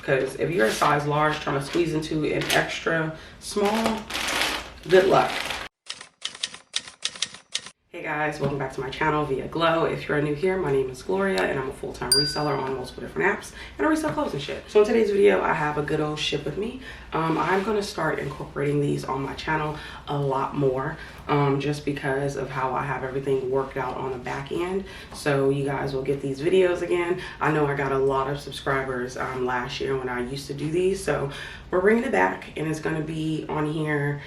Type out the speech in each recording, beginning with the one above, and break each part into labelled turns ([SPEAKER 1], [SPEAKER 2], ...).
[SPEAKER 1] because if you're a size large trying to squeeze into an extra small, good luck. Hey guys, welcome back to my channel via Glow. If you're new here, my name is Gloria and I'm a full-time reseller on multiple different apps, and I resell clothes and shit. So in today's video, I have a good old ship with me. I'm gonna start incorporating these on my channel a lot more, just because of how I have everything worked out on the back end. So you guys will get these videos again. I know I got a lot of subscribers last year when I used to do these, so we're bringing it back, and it's gonna be on here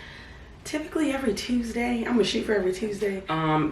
[SPEAKER 1] typically every Tuesday. I'm gonna shoot for every Tuesday.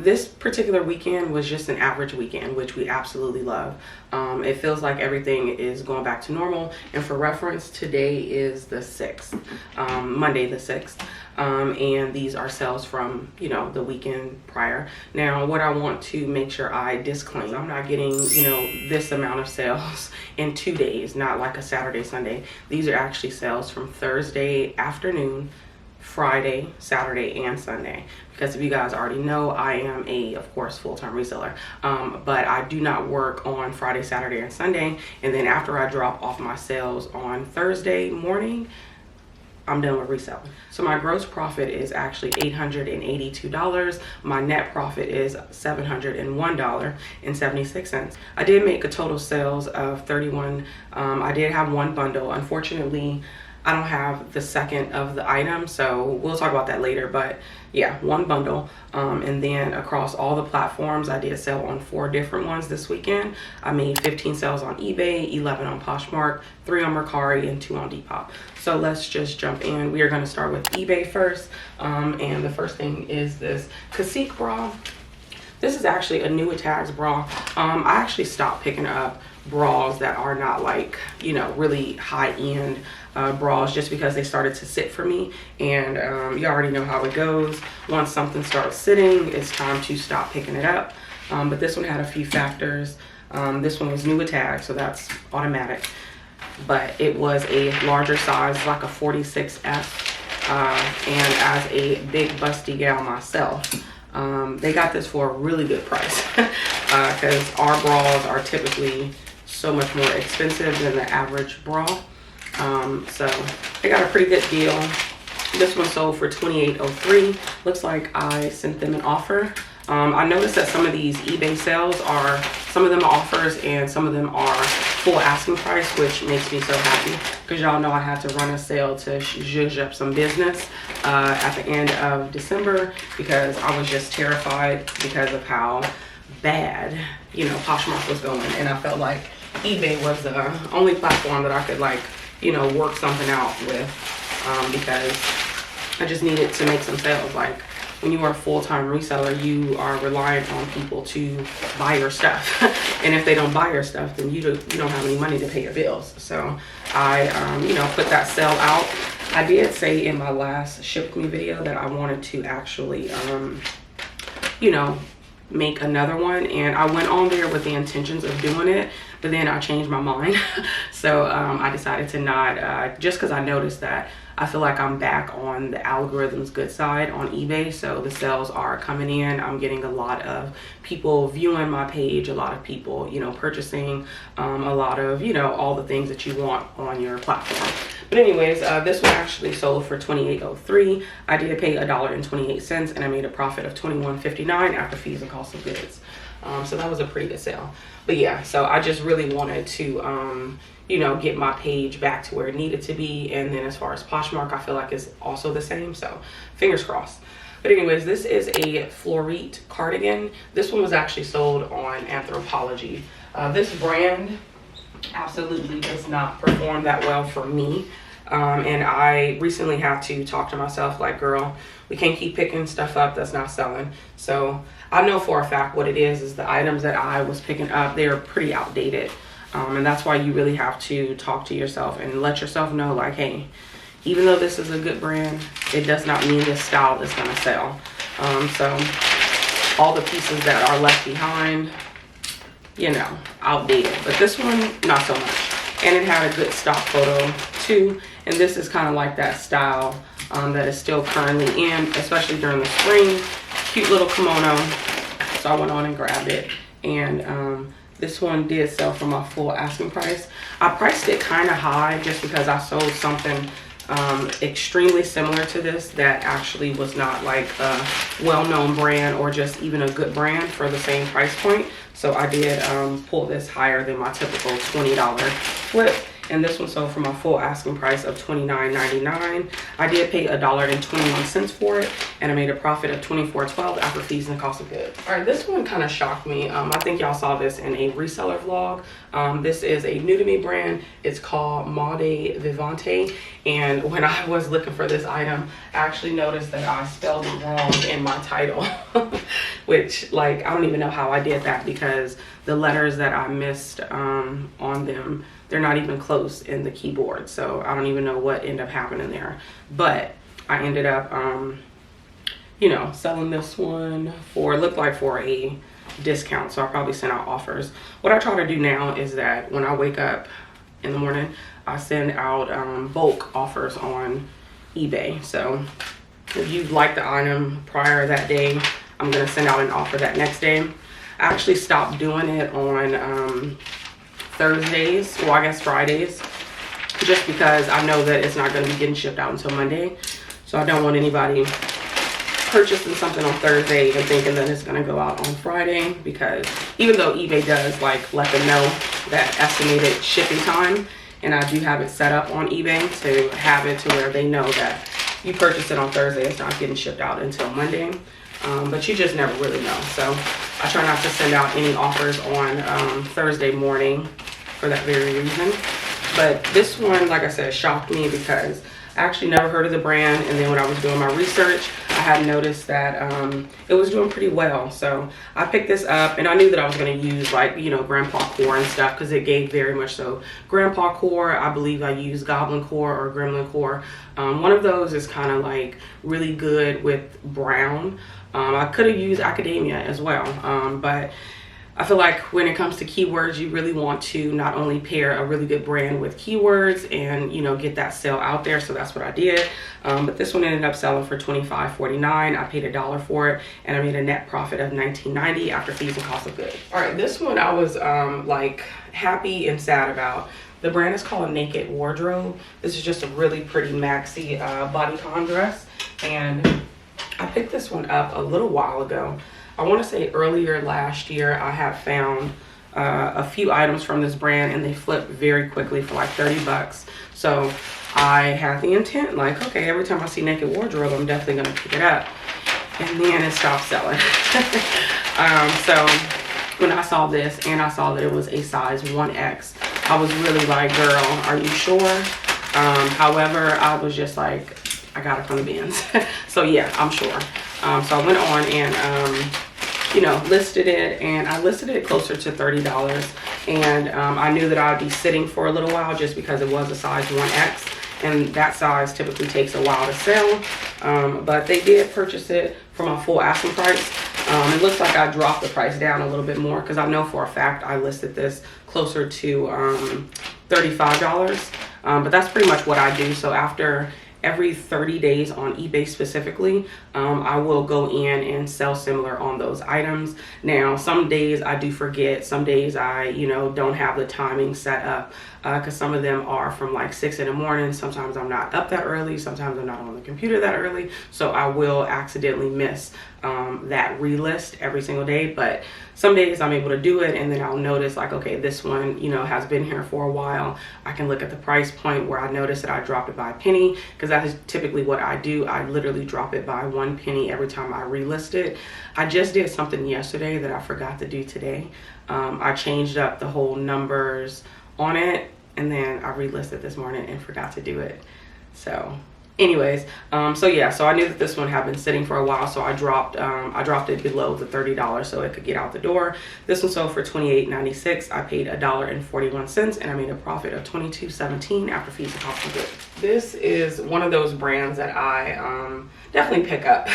[SPEAKER 1] This particular weekend was just an average weekend, which we absolutely love. It feels like everything is going back to normal. And for reference, today is the 6th, Monday the 6th. And these are sales from, you know, the weekend prior. Now, what I want to make sure I disclaim, I'm not getting, you know, this amount of sales in 2 days, not like a Saturday, Sunday. These are actually sales from Thursday afternoon, Friday, Saturday, and Sunday. Because if you guys already know, I am of course, full-time reseller. But I do not work on Friday, Saturday, and Sunday. And then after I drop off my sales on Thursday morning, I'm done with reselling. So my gross profit is actually $882. My net profit is $701.76. I did make a total sales of 31. I did have one bundle. Unfortunately, I don't have the second of the item, so we'll talk about that later. But yeah, one bundle. And then across all the platforms, I did sell on 4 different ones this weekend. I made 15 sales on eBay, 11 on Poshmark, 3 on Mercari, and 2 on Depop. So let's just jump in. We are going to start with eBay first. And the first thing is this 𝕃𝕀ℕ𝕂𝕊 bra. This is actually a new tags bra. I actually stopped picking up bras that are not like, you know, really high-end bras, just because they started to sit for me. And you already know how it goes. Once something starts sitting, it's time to stop picking it up. But this one had a few factors. This one was new with tags, so that's automatic. But it was a larger size, like a 46F. And as a big busty gal myself, they got this for a really good price, because our bras are typically so much more expensive than the average bra. So they got a pretty good deal. This one sold for $28.03. Looks like I sent them an offer. I noticed that some of these eBay sales some of them are offers and some of them are full asking price, which makes me so happy, because y'all know I had to run a sale to zhuzh up some business at the end of December, because I was just terrified because of how bad, you know, Poshmark was going. And I felt like eBay was the only platform that I could, like, you know, work something out with, because I just needed to make some sales. Like, when you are a full-time reseller, you are reliant on people to buy your stuff. And if they don't buy your stuff, then you don't have any money to pay your bills. So I, you know, put that sale out. I did say in my last Ship With Me video that I wanted to actually, you know, make another one. And I went on there with the intentions of doing it, but then I changed my mind. So I decided to not, just because I noticed that I feel like I'm back on the algorithm's good side on eBay. So the sales are coming in. I'm getting a lot of people viewing my page, a lot of people, you know, purchasing, a lot of, you know, all the things that you want on your platform. But anyways, this one actually sold for $28.03. I did pay $1.28, and I made a profit of $21.59 after fees and cost of goods. So that was a pretty good sale. But yeah, so I just really wanted to, you know, get my page back to where it needed to be. And then as far as Poshmark, I feel like it's also the same. So fingers crossed. But anyways, this is a Florite cardigan. This one was actually sold on 𝕃𝕀ℕ𝕂𝕊. This brand absolutely does not perform that well for me. And I recently had to talk to myself like, girl, we can't keep picking stuff up that's not selling. So I know for a fact what it is the items that I was picking up, they're pretty outdated. And that's why you really have to talk to yourself and let yourself know, like, hey, even though this is a good brand, it does not mean this style is gonna sell. So all the pieces that are left behind, you know, outdated. But this one, not so much. And it had a good stock photo too. And this is kind of like that style that is still currently in, especially during the spring. Cute little kimono. So I went on and grabbed it. And This one did sell for my full asking price. I priced it kind of high just because I sold something extremely similar to this that actually was not like a well-known brand or just even a good brand for the same price point. So I did pull this higher than my typical $20 flip. And this one sold for my full asking price of $29.99. I did pay $1.21 for it, and I made a profit of $24.12 after fees and cost of goods. All right, this one kind of shocked me. I think y'all saw this in a reseller vlog. This is a new to me brand. It's called Vivante. And when I was looking for this item, I actually noticed that I spelled it wrong in my title, which, like, I don't even know how I did that because the letters that I missed on them, they're not even close in the keyboard. So I don't even know what ended up happening there. But I ended up, you know, selling this one for, it looked like for a discount. So I probably sent out offers. What I try to do now is that when I wake up in the morning, I send out bulk offers on eBay. So if you like the item prior that day, I'm gonna send out an offer that next day. I actually stopped doing it on Thursdays, well I guess Fridays, just because I know that it's not going to be getting shipped out until Monday. So I don't want anybody purchasing something on Thursday and thinking that it's going to go out on Friday, because even though eBay does like let them know that estimated shipping time, and I do have it set up on eBay to have it to where they know that you purchase it on Thursday, it's not getting shipped out until Monday. But you just never really know. So I try not to send out any offers on Thursday morning for that very reason. But this one, like I said, shocked me because I actually never heard of the brand. And then when I was doing my research, I had noticed that it was doing pretty well. So I picked this up, and I knew that I was going to use, like, you know, Grandpa Core and stuff, because it gave very much so Grandpa Core. I believe I used Goblin Core or Gremlin Core. One of those is kind of like really good with brown. I could have used Academia as well, but I feel like when it comes to keywords, you really want to not only pair a really good brand with keywords and, you know, get that sale out there. So that's what I did. But this one ended up selling for $25.49. I paid $1 for it, and I made a net profit of $19.90 after fees and cost of goods. All right, this one I was like happy and sad about. The brand is called Naked Wardrobe. This is just a really pretty maxi bodycon dress, and I picked this one up a little while ago. I want to say earlier last year, I have found a few items from this brand, and they flip very quickly for like 30 bucks. So I had the intent, like, okay, every time I see Naked Wardrobe, I'm definitely going to pick it up. And then it stopped selling. So when I saw this and I saw that it was a size 1X, I was really like, girl, are you sure? However, I was just like, I got it from the bins. So yeah, I'm sure. So I went on and, you know, listed it, and I listed it closer to $30. And I knew that I would be sitting for a little while just because it was a size 1X. And that size typically takes a while to sell. But they did purchase it for my full asking price. It looks like I dropped the price down a little bit more because I know for a fact I listed this closer to $35. But that's pretty much what I do. So after every 30 days on eBay specifically, I will go in and sell similar on those items. Now, some days I do forget. Some days I, you know, don't have the timing set up because some of them are from like 6 in the morning. Sometimes I'm not up that early. Sometimes I'm not on the computer that early. So I will accidentally miss that relist every single day. But some days I'm able to do it, and then I'll notice like, okay, this one, you know, has been here for a while. I can look at the price point where I notice that I dropped it by a penny, because that is typically what I do. I literally drop it by 1 penny every time I relist it. I just did something yesterday that I forgot to do today. I changed up the whole numbers on it, and then I relisted this morning and forgot to do it. So anyways, so yeah, so I knew that this one had been sitting for a while, so I dropped it below the $30 so it could get out the door. This one sold for $28.96. I paid $1.41, and I made a profit of $22.17 after fees and cost of goods. This is one of those brands that I definitely pick up.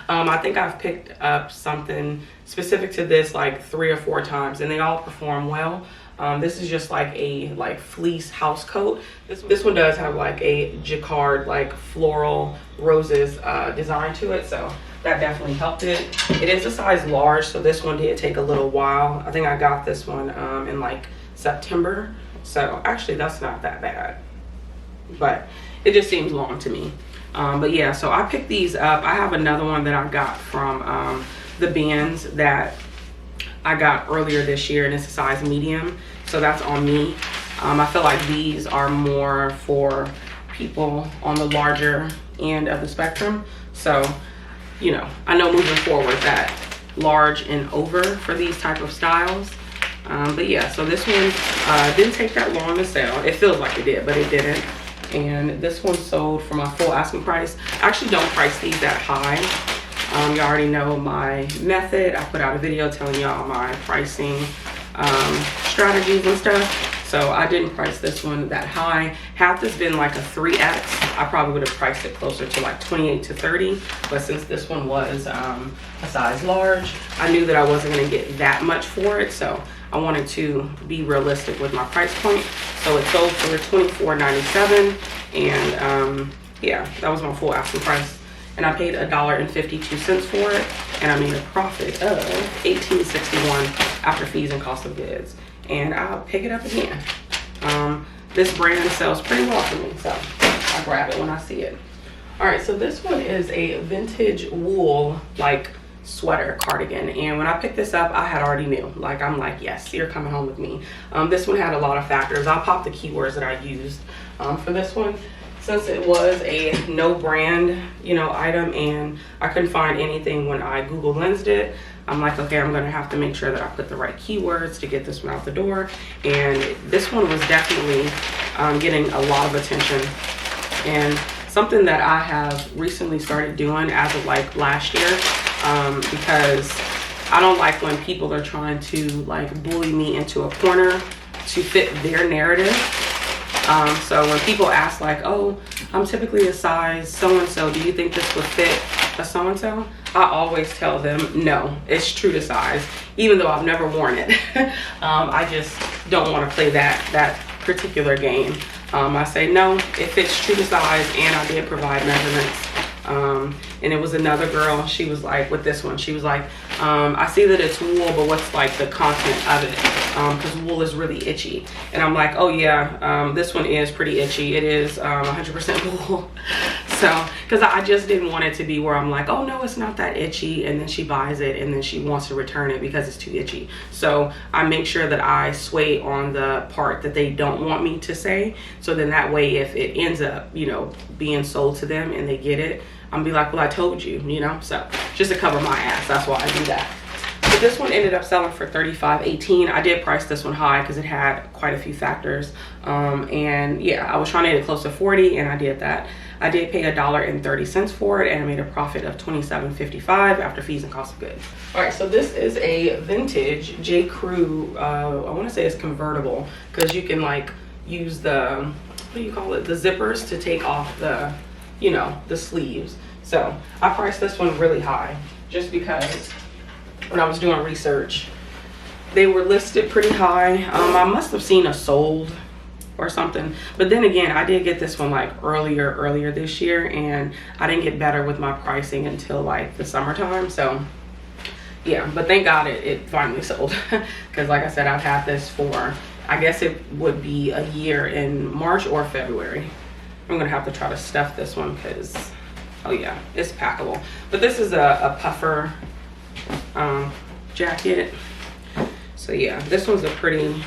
[SPEAKER 1] I think I've picked up something specific to this like 3 or 4 times, and they all perform well. This is just like a fleece house coat. This one does have like a jacquard, like floral roses design to it. So that definitely helped it. It is a size large, so this one did take a little while. I think I got this one in like September. So actually that's not that bad, but it just seems long to me. But yeah, so I picked these up. I have another one that I got from the bands that I got earlier this year, and it's a size medium, so that's on me. I feel like these are more for people on the larger end of the spectrum. So, you know, I know moving forward that large and over for these type of styles. But yeah, so this one didn't take that long to sell. It feels like it did, but it didn't. And this one sold for my full asking price. I actually don't price these that high. You already know my method. I put out a video telling y'all my pricing strategies and stuff. So I didn't price this one that high. Had this been like a 3X, I probably would have priced it closer to like 28 to 30. But since this one was a size large, I knew that I wasn't gonna get that much for it. So I wanted to be realistic with my price point. So it sold for $24.97, and yeah, that was my full asking price. And I paid $1.52 for it, and I made a profit of $18.61 after fees and cost of goods. And I'll pick it up again. This brand sells pretty well for me, so I grab it when I see it. All right, so this one is a vintage wool like sweater cardigan, and when I picked this up, I had already knew. Like, I'm like, yes, you're coming home with me. This one had a lot of factors. I'll pop the keywords that I used for this one. Since it was a no brand, you know, item, and I couldn't find anything when I Google Lensed it, I'm like, okay, I'm gonna have to make sure that I put the right keywords to get this one out the door. And this one was definitely getting a lot of attention, and something that I have recently started doing as of like last year, because I don't like when people are trying to like bully me into a corner to fit their narrative. So when people ask like, oh, I'm typically a size so-and-so, do you think this would fit a so-and-so? I always tell them, no, it's true to size, even though I've never worn it. I just don't want to play that particular game. I say, no, it fits true to size, and I did provide measurements. And it was another girl, she was like, with this one, she was like, I see that it's wool, but what's like the content of it? Because wool is really itchy. And I'm like, oh yeah, this one is pretty itchy. It is 100% wool. So, because I just didn't want it to be where I'm like, oh no, it's not that itchy, and then she buys it and then she wants to return it because it's too itchy. So I make sure that I sway on the part that they don't want me to say. So then that way, if it ends up, you know, being sold to them and they get it, I'm be like, well, I told you, you know. So just to cover my ass, that's why I do that. But this one ended up selling for $35.18. I did price this one high because it had quite a few factors. And yeah, I was trying to get it close to 40, and I did that. I did pay $1.30 for it, and I made a profit of $27.55 after fees and cost of goods. All right, so this is a vintage J. Crew. I want to say it's convertible, because you can like use the, what do you call it, the zippers to take off the, you know, the sleeves. So I priced this one really high just because when I was doing research, they were listed pretty high. I must have seen a sold or something, but then again, I did get this one like earlier this year, and I didn't get better with my pricing until like the summertime. So yeah, but thank God it finally sold, because like I said, I've had this for, I guess it would be a year in March or February. I'm gonna have to try to stuff this one because, oh yeah, it's packable. But this is a puffer jacket. So yeah, this one's a pretty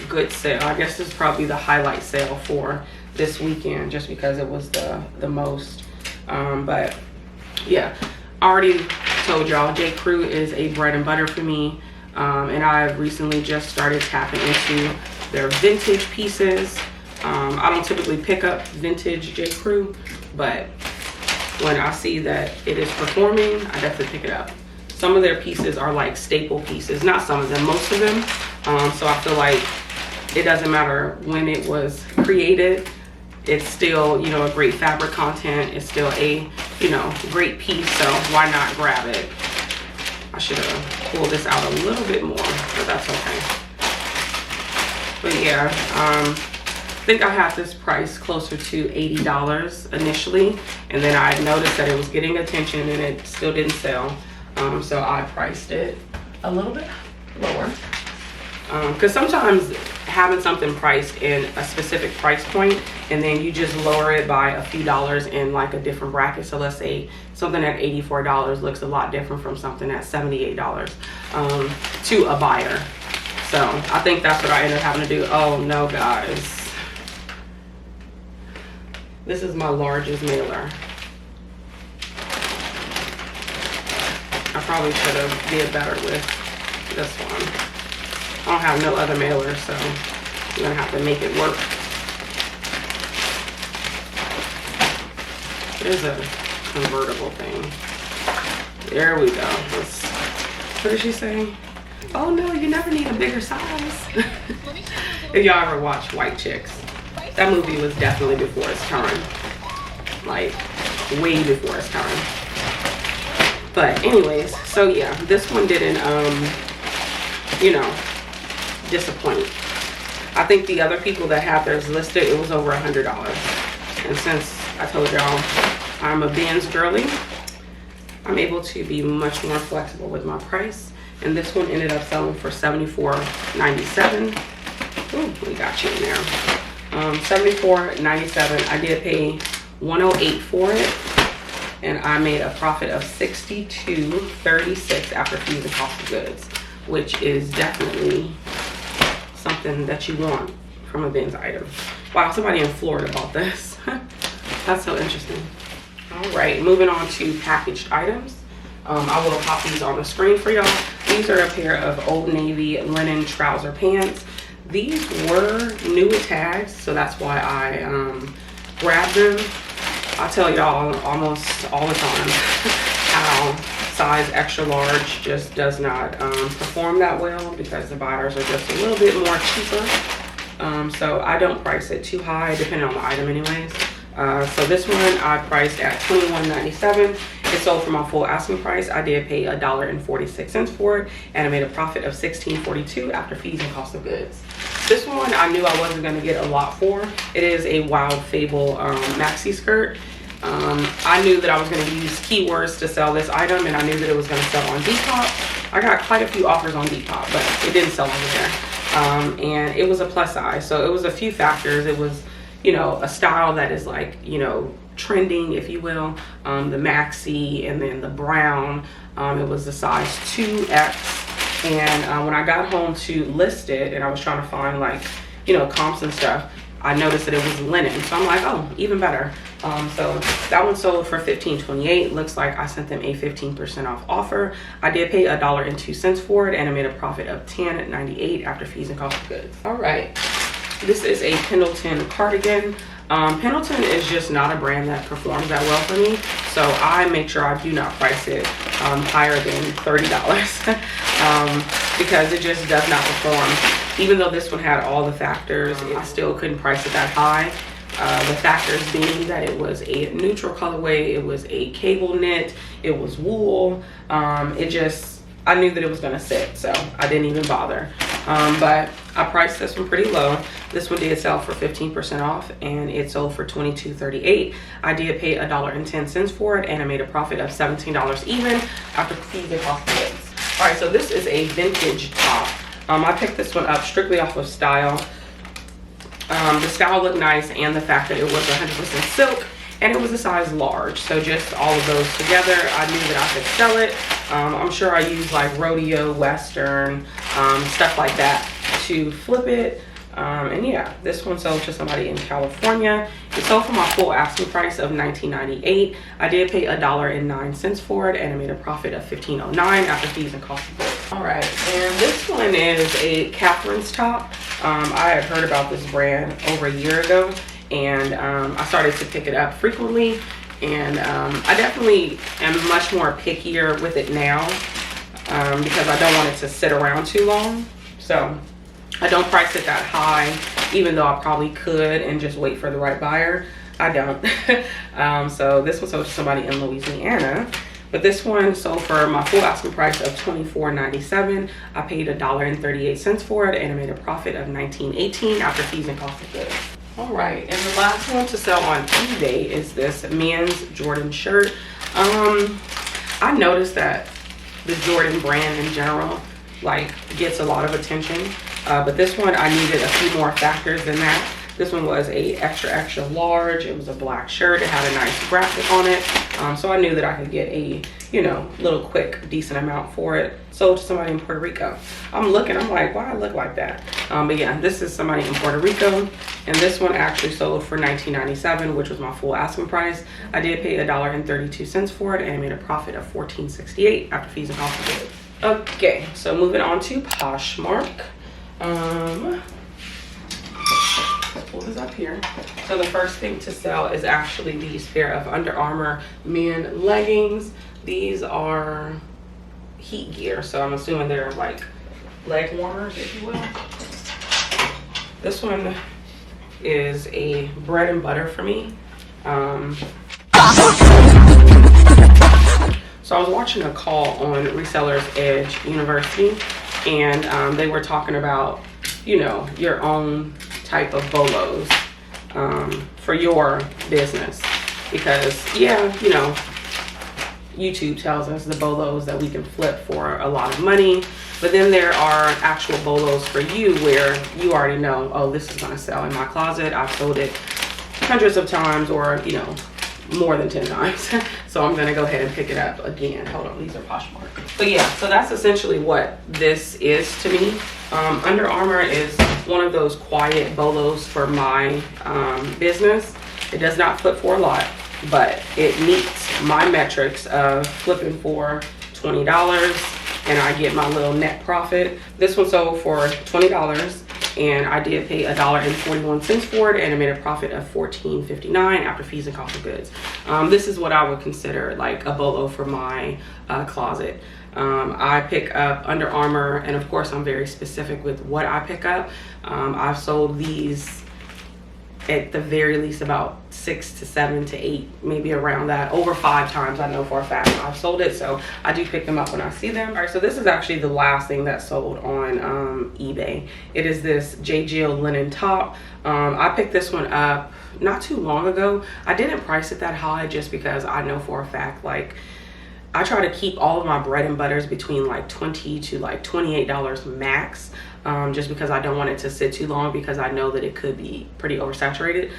[SPEAKER 1] good sale. I guess this is probably the highlight sale for this weekend, just because it was the most. But yeah, I already told y'all J. Crew is a bread and butter for me, and I've recently just started tapping into their vintage pieces. I don't typically pick up vintage J. Crew, but when I see that it is performing, I definitely pick it up. Some of their pieces are like staple pieces, not some of them, most of them. So I feel like it doesn't matter when it was created, it's still, you know, a great fabric content. It's still a, you know, great piece, so why not grab it? I should have pulled this out a little bit more, but that's okay. But yeah, think I had this price closer to $80 initially, and then I noticed that it was getting attention and it still didn't sell. So I priced it a little bit lower. Because sometimes having something priced in a specific price point and then you just lower it by a few dollars in like a different bracket. So let's say something at $84 looks a lot different from something at $78 to a buyer. So I think that's what I ended up having to do. Oh no, guys. This is my largest mailer. I probably should have did better with this one. I don't have no other mailer, so I'm gonna have to make it work. There's a convertible thing. There we go. What did she say? Oh no, you never need a bigger size. If y'all ever watch White Chicks, that movie was definitely before its time. Like, way before its time. But anyways, so yeah, this one didn't, you know, disappoint. I think the other people that have theirs listed, it was over $100. And since I told y'all I'm a Benz girly, I'm able to be much more flexible with my price. And this one ended up selling for $74.97. Ooh, we got you in there. $74.97. I did pay $108 for it, and I made a profit of $62.36 after fees and cost of goods, which is definitely something that you want from a Benz item. Wow, somebody in Florida bought this. That's so interesting. All right, moving on to packaged items. I will pop these on the screen for y'all. These are a pair of Old Navy linen trouser pants. These were new with tags, so that's why I grabbed them. I tell y'all almost all the time how size extra large just does not perform that well because the buyers are just a little bit more cheaper. So I don't price it too high, depending on the item anyways. So this one I priced at $21.97. It sold for my full asking price. I did pay $1.46 for it, and I made a profit of $16.42 after fees and cost of goods. This one I knew I wasn't going to get a lot for. It is a Wild Fable maxi skirt. I knew that I was going to use keywords to sell this item, and I knew that it was going to sell on Depop. I got quite a few offers on Depop, but it didn't sell over there. And it was a plus size, so it was a few factors. It was, you know, a style that is like, you know, trending, if you will. The maxi, and then the brown. It was a size 2X. And when I got home to list it, and I was trying to find like, you know, comps and stuff, I noticed that it was linen. So I'm like, oh, even better. So that one sold for $15.28. Looks like I sent them a 15% off offer. I did pay $1.02 for it, and I made a profit of $10.98 after fees and cost of goods. All right, this is a Pendleton cardigan. Pendleton is just not a brand that performs that well for me, so I make sure I do not price it higher than $30 because it just does not perform. Even though this one had all the factors, I still couldn't price it that high. The factors being that it was a neutral colorway, it was a cable knit, it was wool. I knew that it was gonna sit, so I didn't even bother. But I priced this one pretty low. This one did sell for 15% off, and it sold for $22.38. I did pay $1.10 for it, and I made a profit of $17 even after fees and cost of goods. All right, so this is a vintage top. I picked this one up strictly off of style. The style looked nice, and the fact that it was 100% silk, and it was a size large. So just all of those together, I knew that I could sell it. I'm sure I used like rodeo, western, stuff like that to flip it. And yeah, this one sold to somebody in California. It sold for my full asking price of $19.98. I did pay $1.09 for it, and I made a profit of $15.09 after fees and cost of goods. All right, and this one is a Catherine's top. I had heard about this brand over a year ago, and I started to pick it up frequently, and I definitely am much more pickier with it now because I don't want it to sit around too long. So I don't price it that high, even though I probably could and just wait for the right buyer. I don't. So this one sold to somebody in Louisiana. But this one sold for my full asking price of $24.97. I paid $1.38 for it, and I made a profit of $19.18 after fees and cost of goods. All right, and the last one to sell on eBay is this men's Jordan shirt. I noticed that the Jordan brand in general like gets a lot of attention, but this one I needed a few more factors than that. This one was a extra large. It was a black shirt. It had a nice graphic on it, so I knew that I could get a, you know, little quick decent amount for it. Sold to somebody in Puerto Rico. I'm looking, I'm like, why I look like that? But yeah, this is somebody in Puerto Rico, and this one actually sold for $19.97, which was my full asking price. I did pay $1.32 for it, and I made a profit of $14.68 after fees and cost of goods. Okay, so moving on to Poshmark. Let's pull this up here. So the first thing to sell is actually these pair of Under Armour men leggings. These are heat gear, so I'm assuming they're like leg warmers, if you will. This one is a bread and butter for me. So I was watching a call on Resellers Edge University, and they were talking about, you know, your own type of bolos for your business, because yeah, you know, YouTube tells us the bolos that we can flip for a lot of money, but then there are actual bolos for you where you already know, oh, this is going to sell in my closet. I've sold it hundreds of times, or you know, more than 10 times. So I'm going to go ahead and pick it up again. Hold on, these are Poshmark. But yeah, so that's essentially what this is to me. Under Armour is one of those quiet bolos for my business. It does not flip for a lot, but it meets my metrics of flipping for $20, and I get my little net profit. This one sold for $20, and I did pay $1.41 for it, and I made a profit of $14.59 after fees and cost of goods. This is what I would consider like a bolo for my closet. I pick up Under Armour, and of course I'm very specific with what I pick up. I've sold these at the very least about 6 to 7 to 8, maybe around that. Over 5 times I know for a fact I've sold it, so I do pick them up when I see them. All right, so this is actually the last thing that sold on eBay. It is this J. Jill linen top. I picked this one up not too long ago. I didn't price it that high just because I know for a fact, like, I try to keep all of my bread and butters between like $20 to like $28 max, just because I don't want it to sit too long, because I know that it could be pretty oversaturated.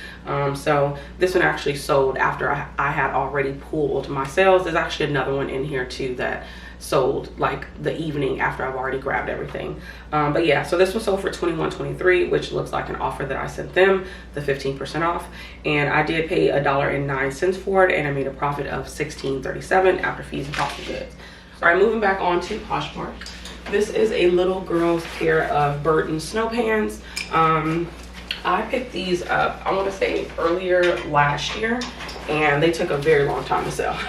[SPEAKER 1] So this one actually sold after I had already pulled my sales. There's actually another one in here too that sold like the evening after I've already grabbed everything. But yeah, so this one sold for $21.23, which looks like an offer that I sent them, the 15% off, and I did pay $1.09 for it, and I made a profit of $16.37 after fees and cost of goods. All right, moving back on to Poshmark. This is a little girl's pair of Burton snow pants. I picked these up, I want to say earlier last year, and they took a very long time to sell.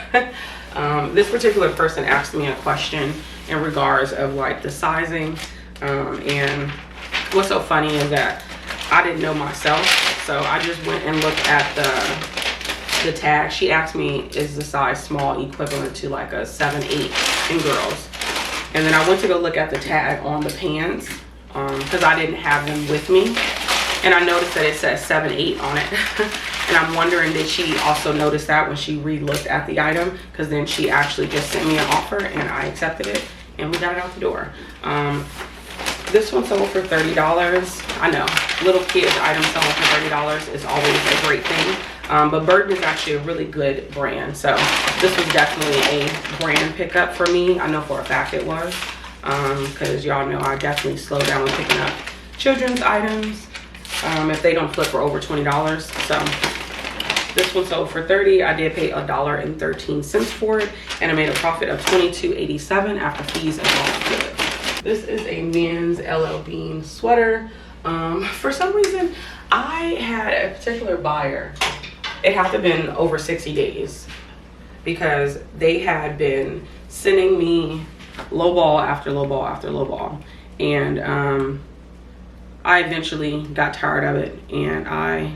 [SPEAKER 1] This particular person asked me a question in regards of like the sizing, and what's so funny is that I didn't know myself, so I just went and looked at the tag. She asked me, is the size small equivalent to like a 7-8 in girls? And then I went to go look at the tag on the pants, because I didn't have them with me, and I noticed that it says 7-8 on it. And I'm wondering, did she also notice that when she re-looked at the item? Because then she actually just sent me an offer, and I accepted it, and we got it out the door. This one sold for $30. I know, little kids items selling for $30 is always a great thing. But Burton is actually a really good brand, so this was definitely a brand pickup for me. I know for a fact it was, because y'all know I definitely slow down when picking up children's items if they don't flip for over $20. So this one sold for $30. I did pay $1.13 for it, and I made a profit of $22.87 after fees and cost of goods. This is a men's LL Bean sweater. For some reason, I had a particular buyer. It had to have been over 60 days, because they had been sending me low ball after low ball after low ball, and I eventually got tired of it, and I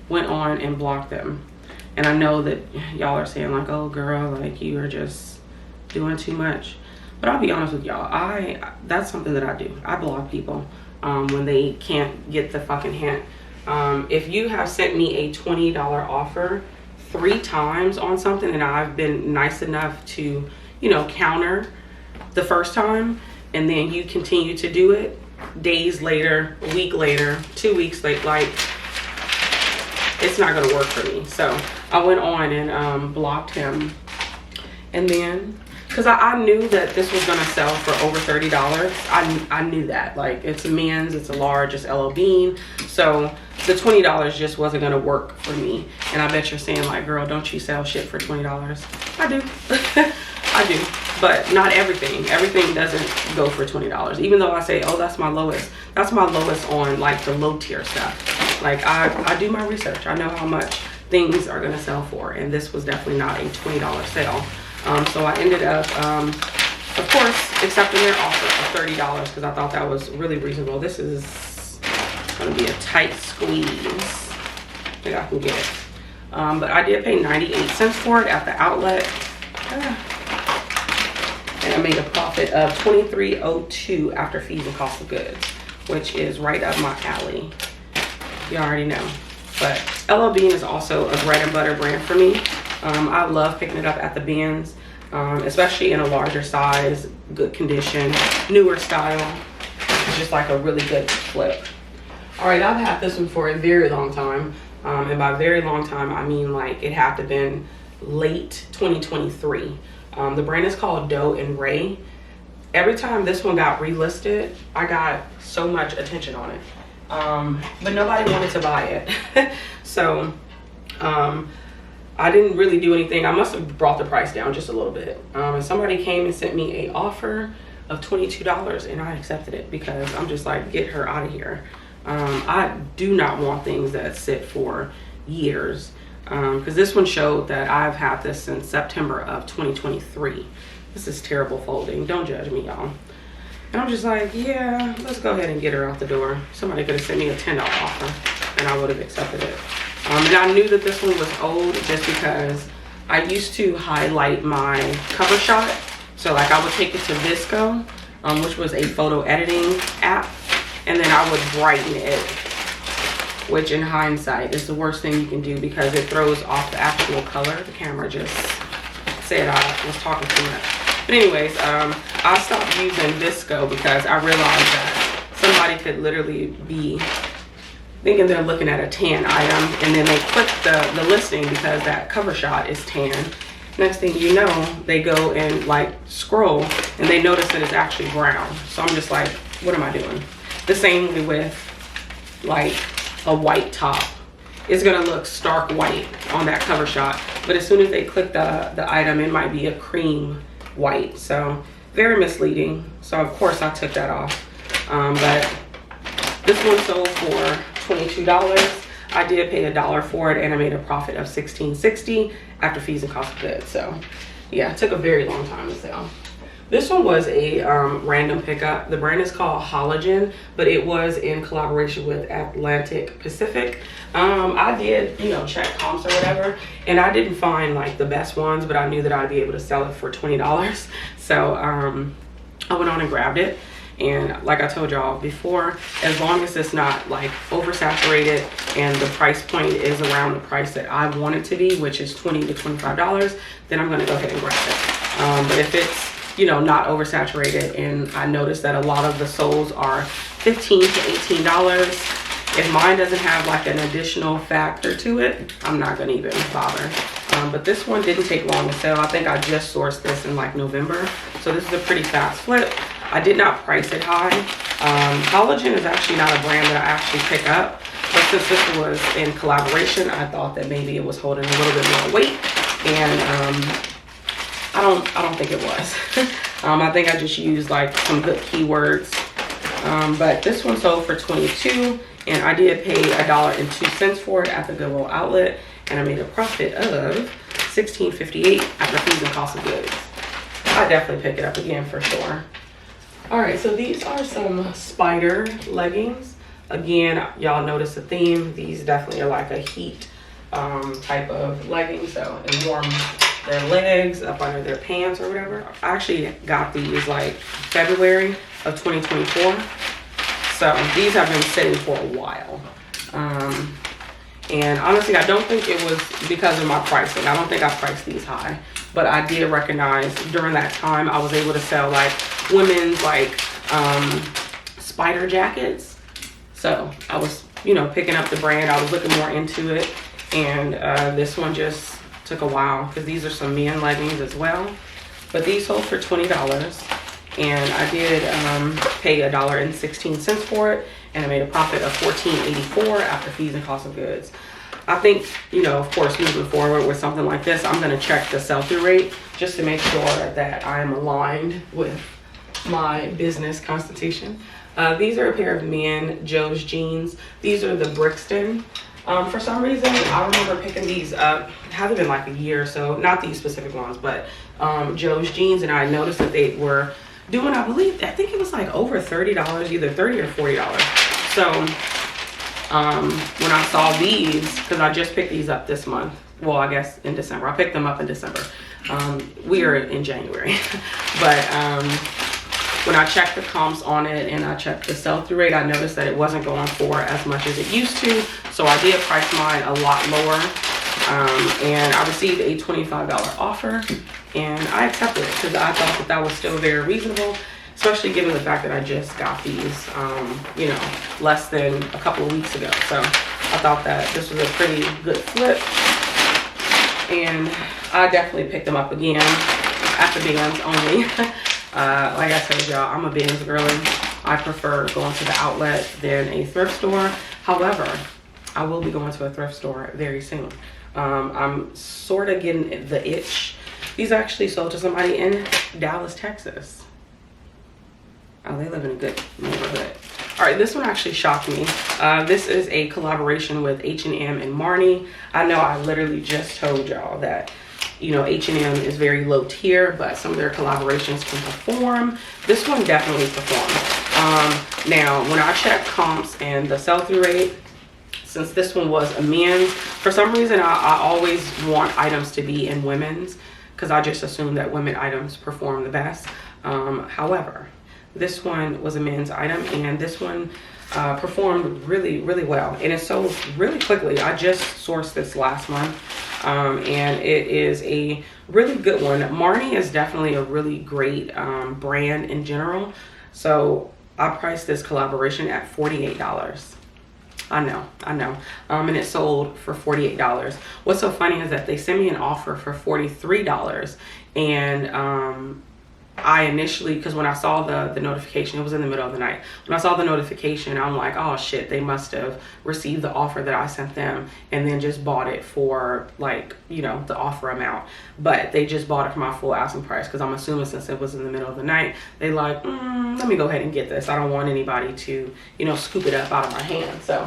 [SPEAKER 1] went on and blocked them. And I know that y'all are saying like, oh girl, like you are just doing too much, but I'll be honest with y'all, that's something that I do. I block people when they can't get the fucking hint If you have sent me a $20 offer 3 times on something and I've been nice enough to, you know, counter the first time, and then you continue to do it days later, a week later, 2 weeks later, like, it's not gonna work for me. So I went on and blocked him. And then, because I knew that this was gonna sell for over $30. I knew that. Like, it's a men's, it's a large, it's LL Bean. So the $20 just wasn't gonna work for me. And I bet you're saying, like, girl, don't you sell shit for $20? I do. I do, but not everything. Everything doesn't go for $20. Even though I say, oh, that's my lowest. That's my lowest on, like, the low tier stuff. Like, I do my research. I know how much things are gonna sell for, and this was definitely not a $20 sale. So I ended up, of course, accepting their offer of $30 because I thought that was really reasonable. This is gonna be a tight squeeze. I think I can get it. But I did pay 98 cents for it at the outlet. And I made a profit of $23.02 after fees and cost of goods, which is right up my alley. You already know. But LL Bean is also a bread and butter brand for me. I love picking it up at the bins, especially in a larger size, good condition, newer style. It's just like a really good flip. All right, I've had this one for a very long time. And by very long time, I mean like it had to have been late 2023. The brand is called 𝕃𝕀ℕ𝕂𝕊. Every time this one got relisted, I got so much attention on it. But nobody wanted to buy it. So I didn't really do anything. I must have brought the price down just a little bit. And somebody came and sent me an offer of $22 and I accepted it because I'm just like, get her out of here. I do not want things that sit for years. Because this one showed that I've had this since September of 2023. This is terrible folding. Don't judge me, y'all. And I'm just like, yeah, let's go ahead and get her out the door. Somebody could have sent me a $10 offer and I would have accepted it. And I knew that this one was old just because I used to highlight my cover shot. So like I would take it to Visco, which was a photo editing app, and then I would brighten it, which in hindsight is the worst thing you can do because it throws off the actual color. The camera just said I was talking too much. But anyways, I stopped using Visco because I realized that somebody could literally be thinking they're looking at a tan item and then they click the listing because that cover shot is tan. Next thing you know, they go and like scroll and they notice that it's actually brown. So I'm just like, what am I doing? The same with like a white top. It's gonna look stark white on that cover shot, but as soon as they click the item, it might be a cream white. So very misleading. So of course I took that off. But this one sold for $22. I did pay $1 for it and I made a profit of $16.60 after fees and cost of goods. So yeah, it took a very long time to sell. This one was a random pickup. The brand is called Hologen, but it was in collaboration with Atlantic Pacific. I did, you know, check comps or whatever, and I didn't find like the best ones, but I knew that I'd be able to sell it for $20. So I went on and grabbed it. And like I told y'all before, as long as it's not like oversaturated and the price point is around the price that I want it to be, which is $20 to $25, then I'm gonna go ahead and grab it. But if it's, you know, not oversaturated and I notice that a lot of the soles are $15 to $18, if mine doesn't have like an additional factor to it, I'm not gonna even bother. But this one didn't take long to sell. I think I just sourced this in like November. So this is a pretty fast flip. I did not price it high. Hologen is actually not a brand that I actually pick up, but since this was in collaboration, I thought that maybe it was holding a little bit more weight, and I don't think it was. I think I just used like some good keywords. But this one sold for $22, and I did pay $1.02 for it at the Goodwill outlet, and I made a profit of $16.58 after fees and cost of goods. I definitely pick it up again for sure. All right, so these are some spider leggings. Again, y'all notice the theme. These definitely are like a heat type of leggings, so it warm their legs up under their pants or whatever. I actually got these like February of 2024. So these have been sitting for a while. And honestly, I don't think it was because of my pricing. I don't think I priced these high, but I did recognize during that time I was able to sell like women's like spider jackets. So I was, you know, picking up the brand. I was looking more into it, and this one just took a while because these are some men leggings as well. But these sold for $20, and I did pay $1.16 for it, and I made a profit of $14.84 after fees and cost of goods. I think, you know, of course, moving forward with something like this, I'm going to check the sell-through rate just to make sure that I am aligned with my business constitution. These are a pair of men Joe's jeans. These are the Brixton. For some reason, I remember picking these up. It hasn't been like a year or so. Not these specific ones, but Joe's jeans, and I noticed that they were doing, I think it was like over $30, either $30 or $40. So when I saw these, because I just picked these up this month, well, I guess in December. I picked them up in December. We are in January. But when I checked the comps on it and I checked the sell-through rate, I noticed that it wasn't going for as much as it used to. So I did price mine a lot lower. And I received a $25 offer, and I accepted it because I thought that that was still very reasonable, especially given the fact that I just got these, you know, less than a couple of weeks ago. So I thought that this was a pretty good flip, and I definitely picked them up again at the Bands only. Like I told y'all, I'm a Bands girly. I prefer going to the outlet than a thrift store. However, I will be going to a thrift store very soon. I'm sort of getting the itch. These actually sold to somebody in Dallas, Texas. Oh, they live in a good neighborhood. All right, this one actually shocked me. This is a collaboration with H&M and Marni. I know I literally just told y'all that, you know, H&M is very low tier, but some of their collaborations can perform. This one definitely performed. Now, when I checked comps and the sell-through rate, since this one was a men's, for some reason I always want items to be in women's because I just assume that women items perform the best. However, this one was a men's item, and this one performed really, really well, and it sold really quickly. I just sourced this last month, and it is a really good one. Marni is definitely a really great brand in general, so I priced this collaboration at $48. I know. And it sold for $48. What's so funny is that they sent me an offer for $43, and I initially, because when I saw the notification, it was in the middle of the night. When I saw the notification, I'm like, oh shit, they must have received the offer that I sent them and then just bought it for, like, you know, the offer amount. But they just bought it for my full asking price, because I'm assuming since it was in the middle of the night, they like, let me go ahead and get this. I don't want anybody to, you know, scoop it up out of my hand. So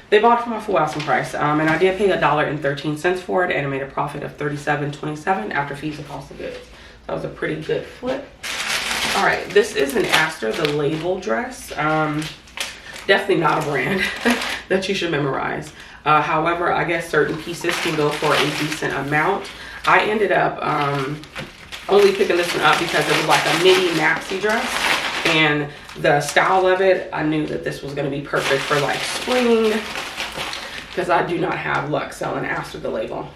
[SPEAKER 1] they bought it for my full asking price, and I did pay $1.13 for it, and I made a profit of $37.27 after fees and cost of goods. That was a pretty good flip. All right, this is an Aster, the label dress. Definitely not a brand that you should memorize. However, I guess certain pieces can go for a decent amount. I ended up only picking this one up because it was like a mini maxi dress, and the style of it, I knew that this was gonna be perfect for like spring, because I do not have luck selling Aster the label.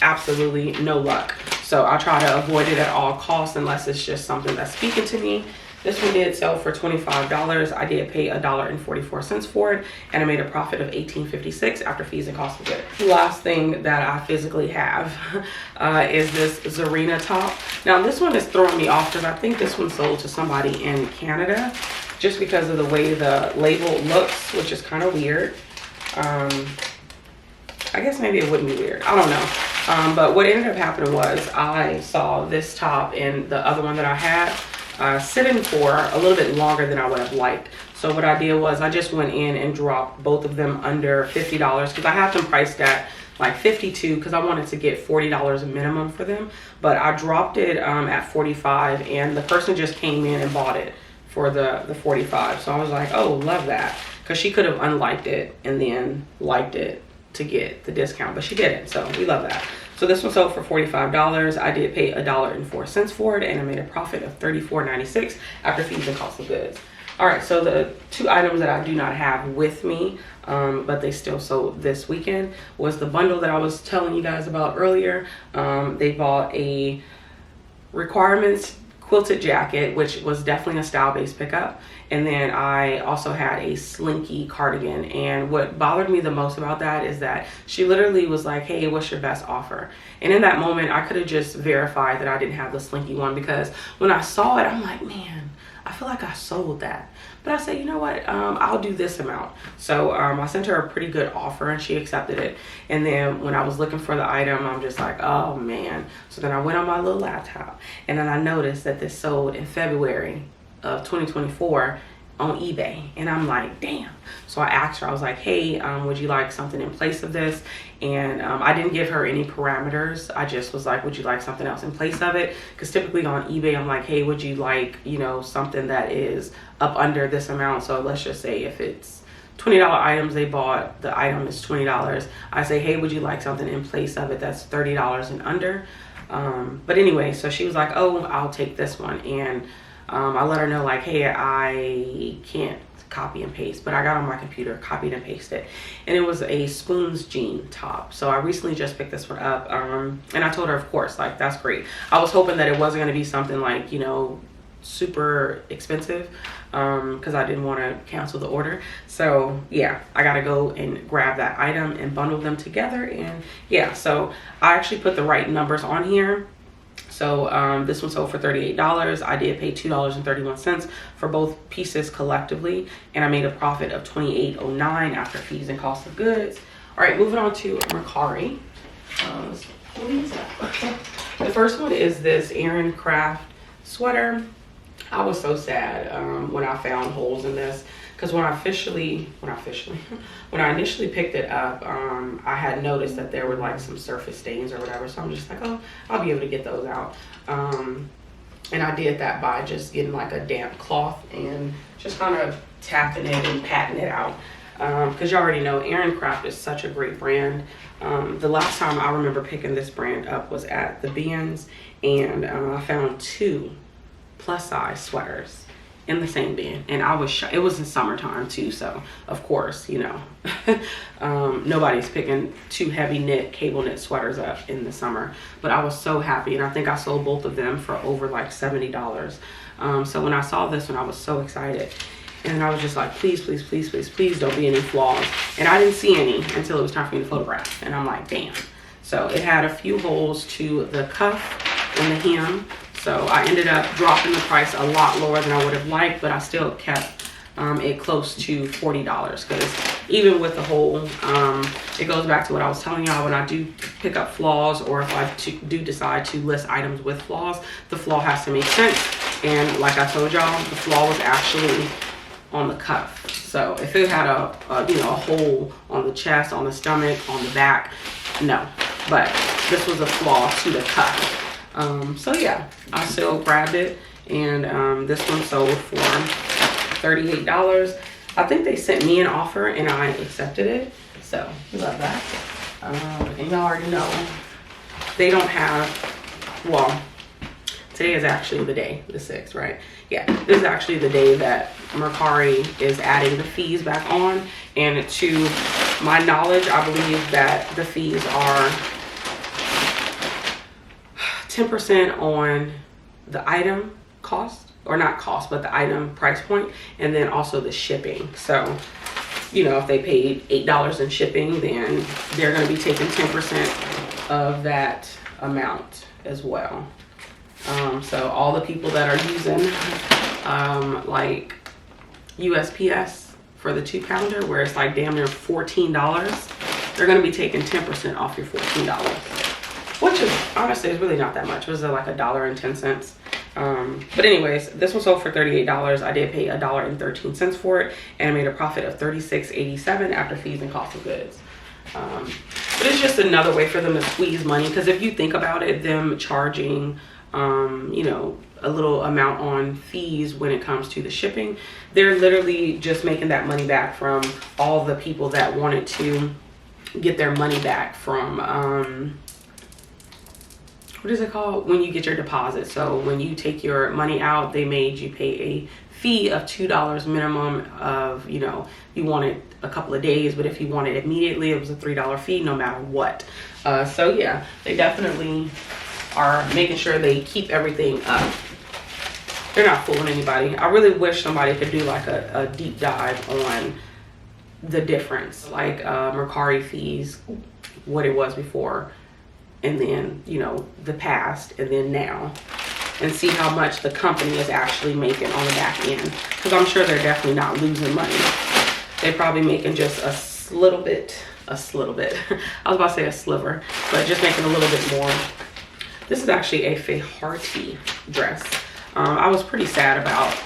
[SPEAKER 1] Absolutely no luck. So I try to avoid it at all costs unless it's just something that's speaking to me. This one did sell for $25. I did pay $1.44 for it, and I made a profit of $18.56 after fees and cost of goods. The last thing that I physically have is this Zarina top. Now this one is throwing me off because I think this one sold to somebody in Canada just because of the way the label looks, which is kind of weird. I guess maybe it wouldn't be weird. I don't know. But what ended up happening was I saw this top and the other one that I had sitting for a little bit longer than I would have liked. So what I did was I just went in and dropped both of them under $50 because I have them priced at like $52 because I wanted to get $40 minimum for them. But I dropped it at $45, and the person just came in and bought it for the $45. So I was like, oh, love that. Because she could have unliked it and then liked it to get the discount, but she didn't, so we love that. So this one sold for $45. I did pay $1.04 for it, and I made a profit of $34.96 after fees and cost of goods. All right, so the 2 items that I do not have with me, but they still sold this weekend, was the bundle that I was telling you guys about earlier. They bought a requirements quilted jacket, which was definitely a style-based pickup. And then I also had a slinky cardigan. And what bothered me the most about that is that she literally was like, hey, what's your best offer? And in that moment, I could have just verified that I didn't have the slinky one, because when I saw it, I'm like, man, I feel like I sold that. But I said, you know what, I'll do this amount. So I sent her a pretty good offer and she accepted it. And then when I was looking for the item, I'm just like, oh man. So then I went on my little laptop and then I noticed that this sold in February of 2024 on eBay. And I'm like, damn. So I asked her, I was like, hey, would you like something in place of this? And I didn't give her any parameters. I just was like, would you like something else in place of it? Because typically on eBay, I'm like, hey, would you like, you know, something that is up under this amount? So let's just say if it's $20 items they bought, the item is $20. I say, hey, would you like something in place of it that's $30 and under? But anyway, so she was like, oh, I'll take this one. And I let her know like, hey, I can't copy and paste, but I got on my computer, copied and pasted, and it was a Spoons jean top. So I recently just picked this one up, and I told her, of course, like, that's great. I was hoping that it wasn't going to be something like, you know, super expensive, because I didn't want to cancel the order. So yeah, I gotta go and grab that item and bundle them together. And yeah, so I actually put the right numbers on here. So this one sold for $38. I did pay $2.31 for both pieces collectively, and I made a profit of $28.09 after fees and cost of goods. All right, moving on to mercari. Let's pull these up. The first one is this Erin Craft sweater. I was so sad when I found holes in this, because when I initially picked it up, I had noticed that there were like some surface stains or whatever. So I'm just like, oh, I'll be able to get those out. And I did that by just getting like a damp cloth and just kind of tapping it and patting it out. Because you already know Erin Craft is such a great brand. The last time I remember picking this brand up was at the Bins, and I found 2 plus size sweaters in the same bin, and I was it was in summertime too, so of course, you know, nobody's picking 2 heavy knit cable knit sweaters up in the summer. But I was so happy, and I think I sold both of them for over like $70. So when I saw this one, I was so excited, and I was just like, please, please, please, please, please don't be any flaws. And I didn't see any until it was time for me to photograph, and I'm like, damn. So it had a few holes to the cuff and the hem. So I ended up dropping the price a lot lower than I would have liked, but I still kept it close to $40, because even with the hole, it goes back to what I was telling y'all. When I do pick up flaws, or if I do decide to list items with flaws, the flaw has to make sense. And like I told y'all, the flaw was actually on the cuff. So if it had a you know, a hole on the chest, on the stomach, on the back, no. But this was a flaw to the cuff. So yeah, I still grabbed it, and this one sold for $38. I think they sent me an offer and I accepted it, so love that. And y'all already know they don't have, well, today is actually the day, the 6th, right? Yeah, this is actually the day that mercari is adding the fees back on, and to my knowledge, I believe that the fees are 10% on the item cost, or not cost, but the item price point, and then also the shipping. So, you know, if they paid $8 in shipping, then they're going to be taking 10% of that amount as well. So all the people that are using like USPS for the 2-pounder, where it's like damn near $14, they're going to be taking 10% off your $14. Which is, honestly, is really not that much. It was like $1.10. But anyways, this one sold for $38. I did pay $1.13 for it, and I made a profit of $36.87 after fees and cost of goods. But it's just another way for them to squeeze money, because if you think about it, them charging you know, a little amount on fees when it comes to the shipping, they're literally just making that money back from all the people that wanted to get their money back from what is it called? When you get your deposit. So when you take your money out, they made you pay a fee of $2 minimum of, you know, you want it a couple of days, but if you want it immediately, it was a $3 fee no matter what. So yeah, they definitely are making sure they keep everything up. They're not fooling anybody. I really wish somebody could do like a deep dive on the difference, like mercari fees, what it was before, and then, you know, the past, and then now, and see how much the company is actually making on the back end, because I'm sure they're definitely not losing money. They're probably making just a little bit. I was about to say a sliver, but just making a little bit more. This is actually a 𝕃𝕀ℕ𝕂𝕊 dress. I was pretty sad about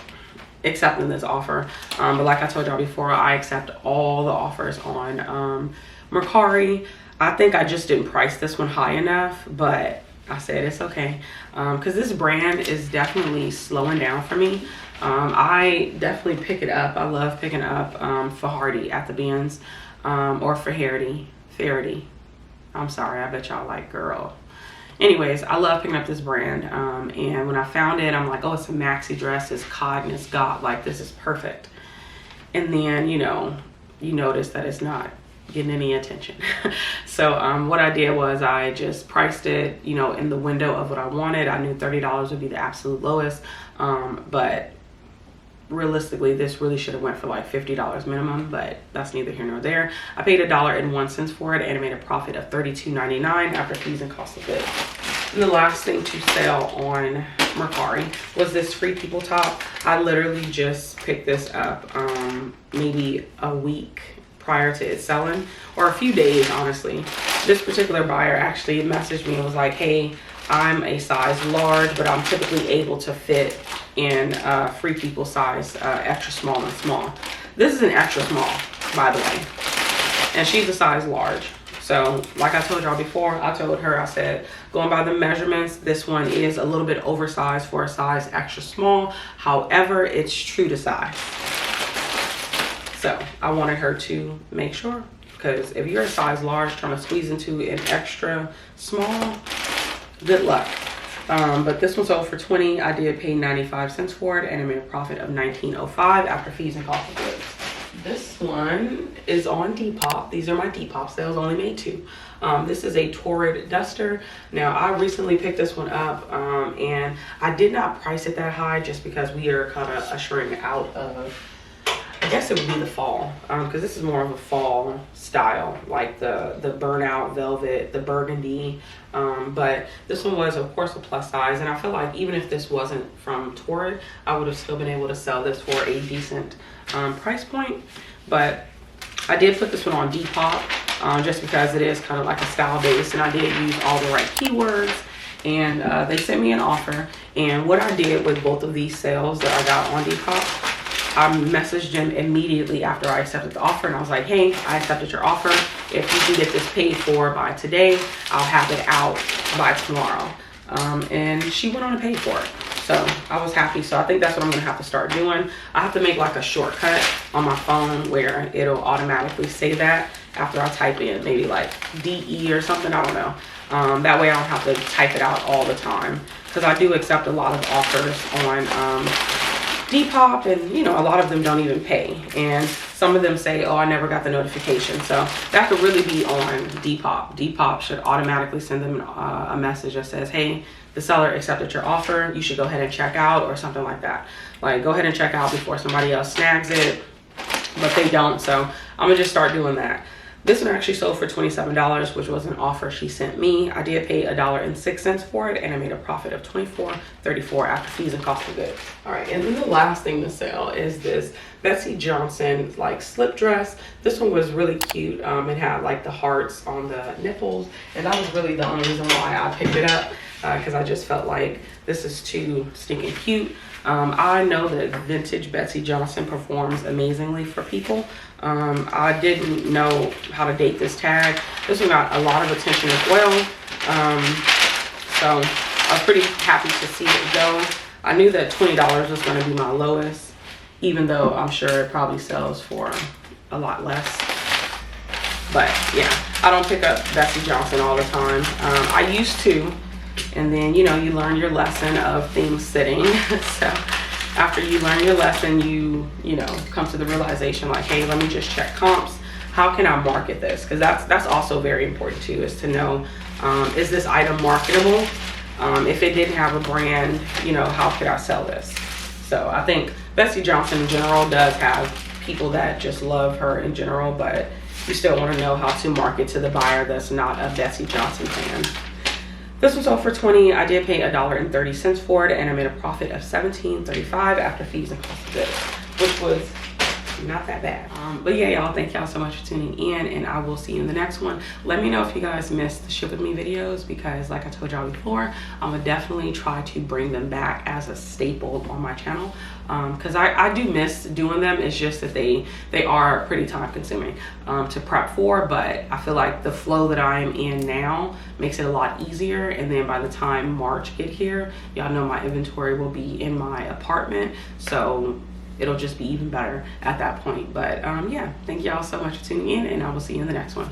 [SPEAKER 1] accepting this offer, but like I told y'all before, I accept all the offers on mercari. I think I just didn't price this one high enough, but I said it's okay, because this brand is definitely slowing down for me. I definitely pick it up. I love picking up 𝕃𝕀ℕ𝕂𝕊 at the bins, or 𝕃𝕀ℕ𝕂𝕊. I'm sorry, I bet y'all like, girl. Anyways, I love picking up this brand, and when I found it, I'm like, oh, it's a maxi dress, it's cotton, it's got, like, this is perfect. And then, you know, you notice that it's not getting any attention. So what I did was I just priced it, you know, in the window of what I wanted. I knew $30 would be the absolute lowest, but realistically this really should have went for like $50 minimum, but that's neither here nor there. I paid $1.01 for it and I made a profit of $32.99 after fees and cost of goods. And the last thing to sell on mercari was this Free People top. I literally just picked this up maybe a week prior to it selling, or a few days, honestly. This particular buyer actually messaged me and was like, hey, I'm a size large, but I'm typically able to fit in Free People size, extra small and small. This is an extra small, by the way, and she's a size large. So like I told y'all before, I told her, I said, going by the measurements, this one is a little bit oversized for a size extra small. However, it's true to size. So I wanted her to make sure, because if you're a size large trying to squeeze into an extra small, good luck. But this one sold for $20. I did pay 95 cents for it and I made a profit of $19.05 after fees and cost of goods. This one is on Depop. These are my Depop sales, only made 2. This is a Torrid duster. Now I recently picked this one up and I did not price it that high just because we are kind of ushering out of, I guess it would be the fall, because this is more of a fall style, like the burnout velvet, the burgundy, but this one was of course a plus size, and I feel like even if this wasn't from Torrid, I would have still been able to sell this for a decent price point. But I did put this one on Depop just because it is kind of like a style base, and I did use all the right keywords, and they sent me an offer. And what I did with both of these sales that I got on Depop, I messaged them immediately after I accepted the offer, and I was like, hey, I accepted your offer. If you can get this paid for by today, I'll have it out by tomorrow. And she went on and paid for it. So I was happy. So I think that's what I'm gonna have to start doing. I have to make like a shortcut on my phone where it'll automatically say that after I type in maybe like DE or something, I don't know. That way I don't have to type it out all the time, because I do accept a lot of offers on Depop, and you know, a lot of them don't even pay, and some of them say, oh, I never got the notification. So that could really be on Depop. Depop should automatically send them a message that says, hey, the seller accepted your offer, you should go ahead and check out, or something like that. Like, go ahead and check out before somebody else snags it, but they don't. So I'm gonna just start doing that. This one actually sold for $27, which was an offer she sent me. I did pay $1.06 for it, and I made a profit of $24.34 after fees and cost of goods. All right, and then the last thing to sell is this Betsey Johnson like slip dress. This one was really cute. It had like the hearts on the nipples, and that was really the only reason why I picked it up, because I just felt like this is too stinking cute. I know that vintage Betsey Johnson performs amazingly for people. I didn't know how to date this tag. This one got a lot of attention as well. So I was pretty happy to see it go. I knew that $20 was going to be my lowest, even though I'm sure it probably sells for a lot less. But yeah, I don't pick up Betsey Johnson all the time. I used to, And then, you know, you learn your lesson of things sitting. So after you learn your lesson, you know, come to the realization like, hey, let me just check comps. How can I market this? Because that's also very important too, is to know, is this item marketable? If it didn't have a brand, you know, how could I sell this? So I think Betsey Johnson in general does have people that just love her in general, but you still want to know how to market to the buyer that's not a Betsey Johnson fan. This was sold for $20. I did pay $1.30 for it, and I made a profit of $17.35 after fees and cost of goods, which was not that bad. But yeah, y'all, thank y'all so much for tuning in, and I will see you in the next one. Let me know if you guys missed the ship with me videos, because like I told y'all before, I'm gonna definitely try to bring them back as a staple on my channel, because I do miss doing them. It's just that they are pretty time consuming to prep for, but I feel like the flow that I am in now makes it a lot easier. And then by the time March get here, y'all know my inventory will be in my apartment, so it'll just be even better at that point. But yeah, thank y'all so much for tuning in, and I will see you in the next one.